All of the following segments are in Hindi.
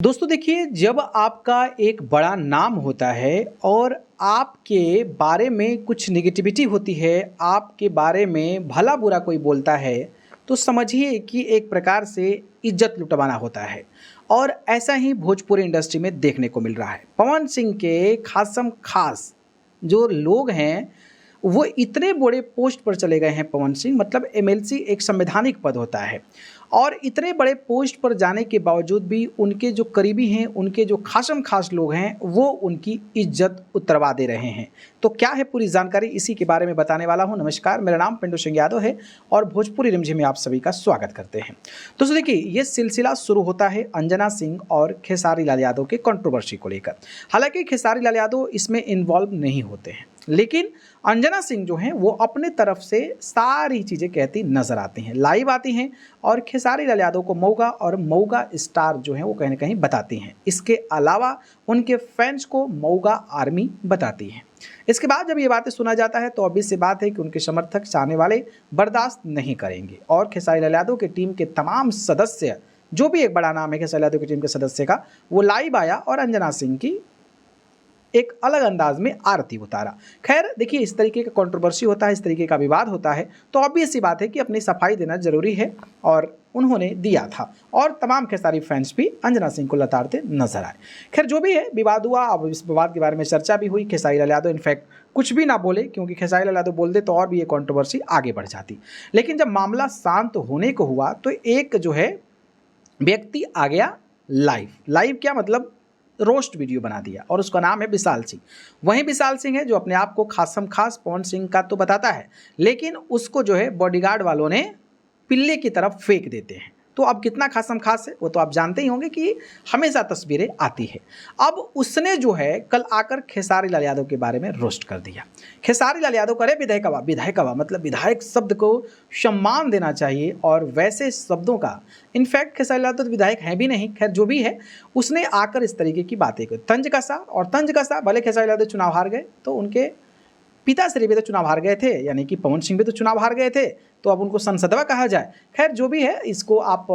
दोस्तों देखिए, जब आपका एक बड़ा नाम होता है और आपके बारे में कुछ नेगेटिविटी होती है, आपके बारे में भला बुरा कोई बोलता है, तो समझिए कि एक प्रकार से इज्जत लुटवाना होता है। और ऐसा ही भोजपुरी इंडस्ट्री में देखने को मिल रहा है। पवन सिंह के खासम खास जो लोग हैं, वो इतने बड़े पोस्ट पर चले गए हैं। पवन सिंह मतलब एमएलसी एक संवैधानिक पद होता है, और इतने बड़े पोस्ट पर जाने के बावजूद भी उनके जो करीबी हैं, उनके जो खासम खास लोग हैं, वो उनकी इज्जत उतरवा दे रहे हैं। तो क्या है पूरी जानकारी, इसी के बारे में बताने वाला हूं। नमस्कार, मेरा नाम पिंटू सिंह यादव है और भोजपुरी रिमझिम में आप सभी का स्वागत करते हैं। दोस्तों देखिए, ये सिलसिला शुरू होता है अंजना सिंह और खेसारी लाल यादव के कंट्रोवर्सी को लेकर। हालांकि खेसारी लाल यादव इसमें इन्वॉल्व नहीं होते हैं, लेकिन अंजना सिंह जो हैं वो अपने तरफ से सारी चीज़ें कहती नजर आती हैं, लाइव आती हैं, और खेसारी लाल यादव को मौगा और मौगा स्टार जो हैं वो कहीं ना कहीं बताती हैं। इसके अलावा उनके फैंस को मौगा आर्मी बताती हैं। इसके बाद जब ये बातें सुना जाता है तो ऑब्वियस सी बात है कि उनके समर्थक, चाहने वाले बर्दाश्त नहीं करेंगे, और खेसारी लाल यादव की टीम के तमाम सदस्य, जो भी एक बड़ा नाम है खेसारी लाल यादव की टीम के सदस्य का, वो लाइव आया और अंजना सिंह की एक अलग अंदाज में आरती उतारा। खैर देखिए, इस तरीके का कंट्रोवर्सी होता है, इस तरीके का विवाद होता है, तो ऑब्वियस सी बात है कि अपनी सफाई देना जरूरी है, और उन्होंने दिया था। और तमाम खेसारी फैंस भी अंजना सिंह को लताड़ते नजर आए। खैर जो भी है, विवाद हुआ। अब इस विवाद के बारे में चर्चा भी हुई। खेसारी लाल यादव इनफैक्ट कुछ भी ना बोले, क्योंकि खेसारी लाल यादव बोलते तो और भी ये कंट्रोवर्सी आगे बढ़ जाती। लेकिन जब मामला शांत होने को हुआ तो एक जो है व्यक्ति आ गया लाइव क्या मतलब रोस्ट वीडियो बना दिया, और उसका नाम है विशाल सिंह। वही विशाल सिंह है जो अपने आप को खासम खास पवन सिंह का तो बताता है, लेकिन उसको जो है बॉडीगार्ड वालों ने पिल्ले की तरफ फेंक देते हैं। तो अब कितना खासम खास है वो तो आप जानते ही होंगे कि हमेशा तस्वीरें आती है। अब उसने जो है कल आकर खेसारी लाल यादव के बारे में रोस्ट कर दिया। खेसारी लाल यादव करे विधायकवा मतलब विधायक शब्द को सम्मान देना चाहिए, और वैसे शब्दों का इनफैक्ट खेसारी लाल यादव तो विधायक हैं भी नहीं। खैर जो भी है, उसने आकर इस तरीके की बातें की। तंज कसा भले खेसारी लाल यादव चुनाव हार गए, तो उनके पिताश्री भी तो चुनाव हार गए थे, यानी कि पवन सिंह भी तो चुनाव हार गए थे, तो अब उनको संसदवा कहा जाए। खैर जो भी है, इसको आप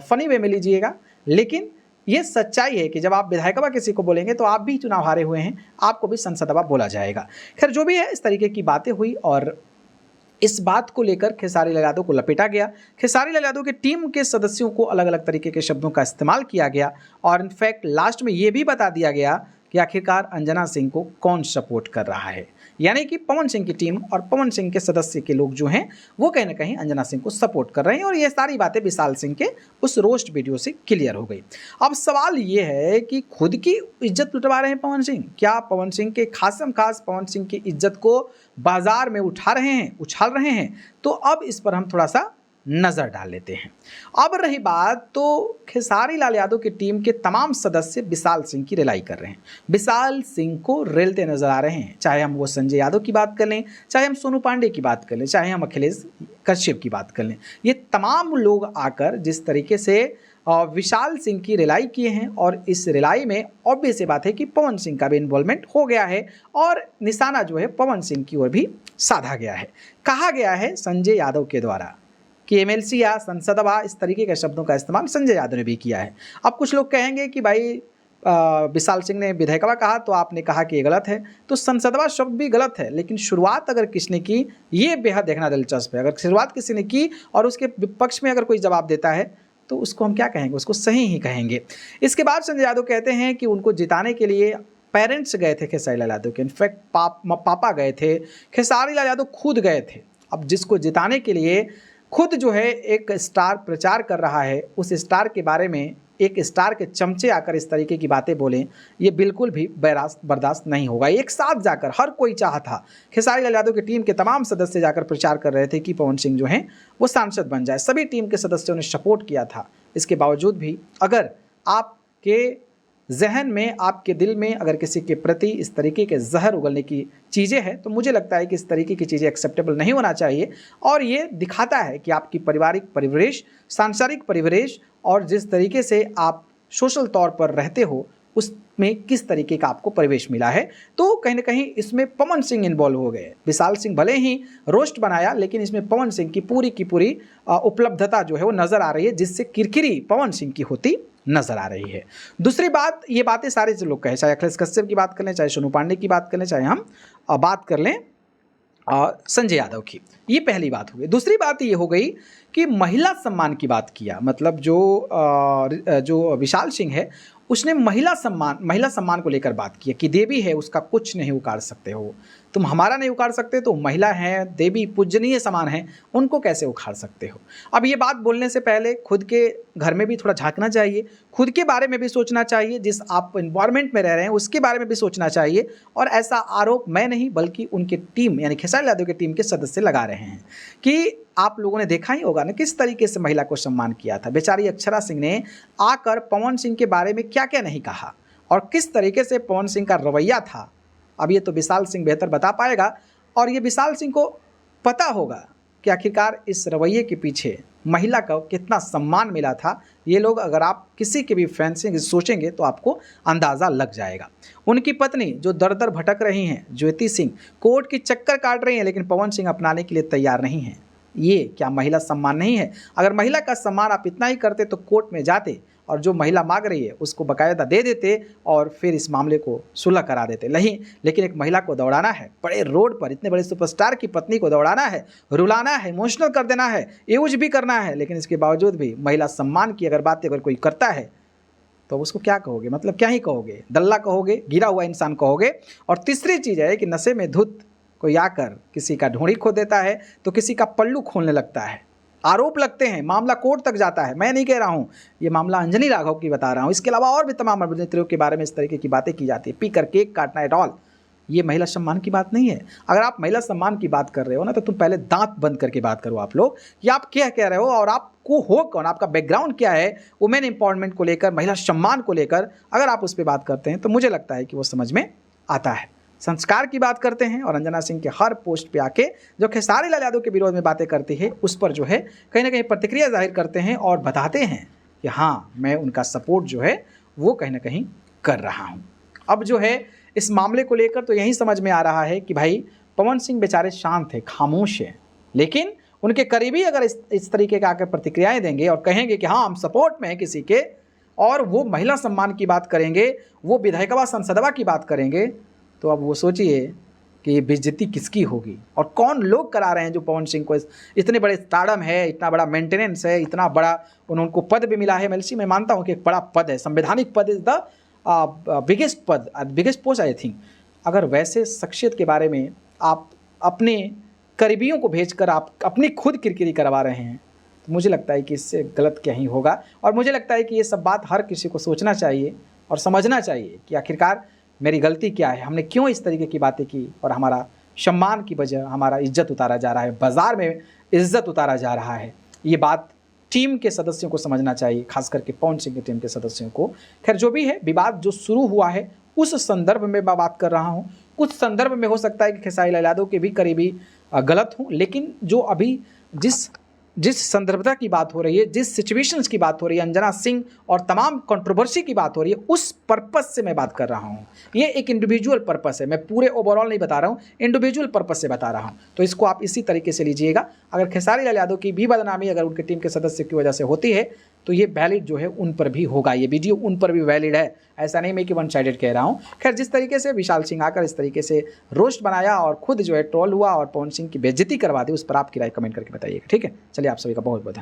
फनी वे में लीजिएगा, लेकिन ये सच्चाई है कि जब आप विधायकवा किसी को बोलेंगे तो आप भी चुनाव हारे हुए हैं, आपको भी संसदवा बोला जाएगा। खैर जो भी है, इस तरीके की बातें हुई, और इस बात को लेकर खेसारी लाल यादव को लपेटा गया। खेसारी लाल यादव की टीम के सदस्यों को अलग अलग तरीके के शब्दों का इस्तेमाल किया गया, और इनफैक्ट लास्ट में ये भी बता दिया गया कि आखिरकार अंजना सिंह को कौन सपोर्ट कर रहा है, यानी कि पवन सिंह की टीम और पवन सिंह के सदस्य के लोग जो हैं वो कहीं ना कहीं अंजना सिंह को सपोर्ट कर रहे हैं। और ये सारी बातें विशाल सिंह के उस रोस्ट वीडियो से क्लियर हो गई। अब सवाल ये है कि खुद की इज्जत लुटवा रहे हैं पवन सिंह, क्या पवन सिंह के खासम खास पवन सिंह की इज्जत को बाजार में उछाल रहे हैं? तो अब इस पर हम थोड़ा सा नजर डाल लेते हैं। अब रही बात, तो खेसारी लाल यादव की टीम के तमाम सदस्य विशाल सिंह की रिलाई कर रहे हैं, विशाल सिंह को रेलते नजर आ रहे हैं। चाहे हम वो संजय यादव की बात कर लें, चाहे हम सोनू पांडे की बात कर लें, चाहे हम अखिलेश कश्यप की बात कर लें, ये तमाम लोग आकर जिस तरीके से विशाल सिंह की रिलाई किए हैं, और इस रिलाई में ऑब्वियस सी बात है कि पवन सिंह का भी इन्वॉल्वमेंट हो गया है, और निशाना जो है पवन सिंह की ओर भी साधा गया है। कहा गया है संजय यादव के द्वारा कि एमएलसी या संसदवा, इस तरीके के शब्दों का इस्तेमाल संजय यादव ने भी किया है। अब कुछ लोग कहेंगे कि भाई विशाल सिंह ने विधायकवा कहा तो आपने कहा कि ये गलत है, तो संसदवा शब्द भी गलत है, लेकिन शुरुआत अगर किसने की, ये बेहद देखना दिलचस्प है। अगर शुरुआत किसी ने की और उसके विपक्ष में अगर कोई जवाब देता है तो उसको हम क्या कहेंगे, उसको सही ही कहेंगे। इसके बाद संजय यादव कहते हैं कि उनको जिताने के लिए पेरेंट्स गए थे खेसारी लाल यादव के, इनफैक्ट पापा गए थे, खेसारी लाल यादव खुद गए थे। अब जिसको जिताने के लिए खुद जो है एक स्टार प्रचार कर रहा है, उस स्टार के बारे में एक स्टार के चमचे आकर इस तरीके की बातें बोलें, ये बिल्कुल भी बर्दाश्त नहीं होगा। एक साथ जाकर हर कोई चाहा था, खेसारी लाल यादव की टीम के तमाम सदस्य जाकर प्रचार कर रहे थे कि पवन सिंह जो हैं वो सांसद बन जाए। सभी टीम के सदस्यों ने सपोर्ट किया था। इसके बावजूद भी अगर आपके जहन में, आपके दिल में अगर किसी के प्रति इस तरीके के जहर उगलने की चीज़ें हैं, तो मुझे लगता है कि इस तरीके की चीज़ें एक्सेप्टेबल नहीं होना चाहिए। और ये दिखाता है कि आपकी पारिवारिक परिवेश, सांसारिक परिवेश, और जिस तरीके से आप सोशल तौर पर रहते हो, उसमें किस तरीके का आपको परिवेश मिला है। तो कहीं ना कहीं इसमें पवन सिंह इन्वॉल्व हो गए। विशाल सिंह भले ही रोस्ट बनाया, लेकिन इसमें पवन सिंह की पूरी उपलब्धता जो है वो नज़र आ रही है, जिससे किरकिरी पवन सिंह की होती नजर आ रही है। दूसरी बात, ये बातें सारे जो लोग कहे, चाहे अखिलेश कश्यप की बात कर लें, चाहे सोनू पांडे की बात कर लें, चाहे हम बात कर लें संजय यादव की, ये पहली बात हो गई। दूसरी बात ये हो गई कि महिला सम्मान की बात किया, मतलब जो विशाल सिंह है उसने महिला सम्मान को लेकर बात की कि देवी है उसका कुछ नहीं उखाड़ सकते हो, तुम हमारा नहीं उखाड़ सकते तो महिला हैं, देवी पूजनीय समान हैं, उनको कैसे उखाड़ सकते हो। अब ये बात बोलने से पहले खुद के घर में भी थोड़ा झांकना चाहिए, खुद के बारे में भी सोचना चाहिए, जिस आप इन्वायरमेंट में रह रहे हैं उसके बारे में भी सोचना चाहिए। और ऐसा आरोप मैं नहीं बल्कि उनकी टीम यानी खेसारी यादव की टीम के सदस्य लगा रहे हैं कि आप लोगों ने देखा ही होगा ना किस तरीके से महिला को सम्मान किया था। बेचारी अक्षरा सिंह ने आकर पवन सिंह के बारे में क्या क्या नहीं कहा और किस तरीके से पवन सिंह का रवैया था। अब ये तो विशाल सिंह बेहतर बता पाएगा और ये विशाल सिंह को पता होगा कि आखिरकार इस रवैये के पीछे महिला को कितना सम्मान मिला था। ये लोग अगर आप किसी के भी फैन से सोचेंगे तो आपको अंदाज़ा लग जाएगा। उनकी पत्नी जो दर दर भटक रही हैं, ज्योति सिंह, कोर्ट की चक्कर काट रही हैं, लेकिन पवन सिंह अपनाने के लिए तैयार नहीं हैं। ये क्या महिला सम्मान नहीं है? अगर महिला का सम्मान आप इतना ही करते तो कोर्ट में जाते और जो महिला मांग रही है उसको बाकायदा दे देते और फिर इस मामले को सुलह करा देते। नहीं, लेकिन एक महिला को दौड़ाना है बड़े रोड पर, इतने बड़े सुपरस्टार की पत्नी को दौड़ाना है, रुलाना है, इमोशनल कर देना है, यूज भी करना है, लेकिन इसके बावजूद भी महिला सम्मान की अगर बातें अगर कोई करता है तो उसको क्या कहोगे? मतलब क्या ही कहोगे? दल्ला कहोगे, गिरा हुआ इंसान कहोगे। और तीसरी चीज़ है कि नशे में धुत कोई आकर किसी का ढोंड़ी खो देता है तो किसी का पल्लू खोलने लगता है, आरोप लगते हैं, मामला कोर्ट तक जाता है। मैं नहीं कह रहा हूँ, ये मामला अंजनी राघव की बता रहा हूँ। इसके अलावा और भी तमाम अभिनेत्रियों के बारे में इस तरीके की बातें की जाती है, पी कर केक काटना एट ऑल। ये महिला सम्मान की बात नहीं है। अगर आप महिला सम्मान की बात कर रहे हो ना तो तुम पहले दांत बंद करके बात करो आप लोग, कि आप क्या कह रहे हो और आपको हो कौन, आपका बैकग्राउंड क्या है वुमेन एम्पावरमेंट को लेकर, महिला सम्मान को लेकर। अगर आप उस पर बात करते हैं तो मुझे लगता है कि वो समझ में आता है। संस्कार की बात करते हैं और अंजना सिंह के हर पोस्ट पे आके जो खेसारी लाल यादव के विरोध में बातें करती है उस पर जो है कहीं ना कहीं प्रतिक्रिया जाहिर करते हैं और बताते हैं कि हाँ, मैं उनका सपोर्ट जो है वो कहीं ना कहीं कर रहा हूँ। अब जो है इस मामले को लेकर तो यही समझ में आ रहा है कि भाई पवन सिंह बेचारे शांत है, खामोश है, लेकिन उनके करीबी अगर इस तरीके का आकर प्रतिक्रियाएँ देंगे और कहेंगे कि हाँ हम सपोर्ट में हैं किसी के, और वो महिला सम्मान की बात करेंगे, वो विधायकवा संसदवा की बात करेंगे, तो अब वो सोचिए कि ये बेइज्जती किसकी होगी और कौन लोग करा रहे हैं जो पवन सिंह को इतने बड़े स्टारडम है, इतना बड़ा मेंटेनेंस है, इतना बड़ा उनको पद भी मिला है। मैं मानता हूँ कि एक बड़ा पद है, संवैधानिक पद इज़ द बिगेस्ट पद, बिगेस्ट पोस्ट आई थिंक। अगर वैसे शख्सियत के बारे में आप अपने करीबियों को भेजकर आप अपनी खुद किरकिरी करवा रहे हैं तो मुझे लगता है कि इससे गलत क्या ही होगा। और मुझे लगता है कि ये सब बात हर किसी को सोचना चाहिए और समझना चाहिए कि आखिरकार मेरी गलती क्या है, हमने क्यों इस तरीके की बातें की और हमारा सम्मान की वजह हमारा इज्जत उतारा जा रहा है, बाज़ार में इज्जत उतारा जा रहा है। ये बात टीम के सदस्यों को समझना चाहिए, खास करके पवन सिंह की टीम के सदस्यों को। खैर जो भी है, विवाद जो शुरू हुआ है उस संदर्भ में मैं बात कर रहा हूँ। कुछ संदर्भ में हो सकता है कि खेसारी लाल यादव के भी करीबी गलत हों, लेकिन जो अभी जिस संदर्भता की बात हो रही है, जिस सिचुएशंस की बात हो रही है, अंजना सिंह और तमाम कंट्रोवर्सी की बात हो रही है, उस पर्पस से मैं बात कर रहा हूँ। ये एक इंडिविजुअल पर्पस है, मैं पूरे ओवरऑल नहीं बता रहा हूँ, इंडिविजुअल पर्पस से बता रहा हूँ। तो इसको आप इसी तरीके से लीजिएगा। अगर खेसारी लाल यादव की भी बदनामी अगर उनके टीम के सदस्य की वजह से होती है तो ये वैलिड जो है उन पर भी होगा, ये वीडियो उन पर भी वैलिड है। ऐसा नहीं मैं कि वन साइडेड कह रहा हूँ। खैर जिस तरीके से विशाल सिंह आकर इस तरीके से रोस्ट बनाया और खुद जो है ट्रोल हुआ और पवन सिंह की बेइज्जती करवा दी, उस पर आपकी राय कमेंट करके बताइएगा, ठीक है। चलिए, आप सभी का बहुत बहुत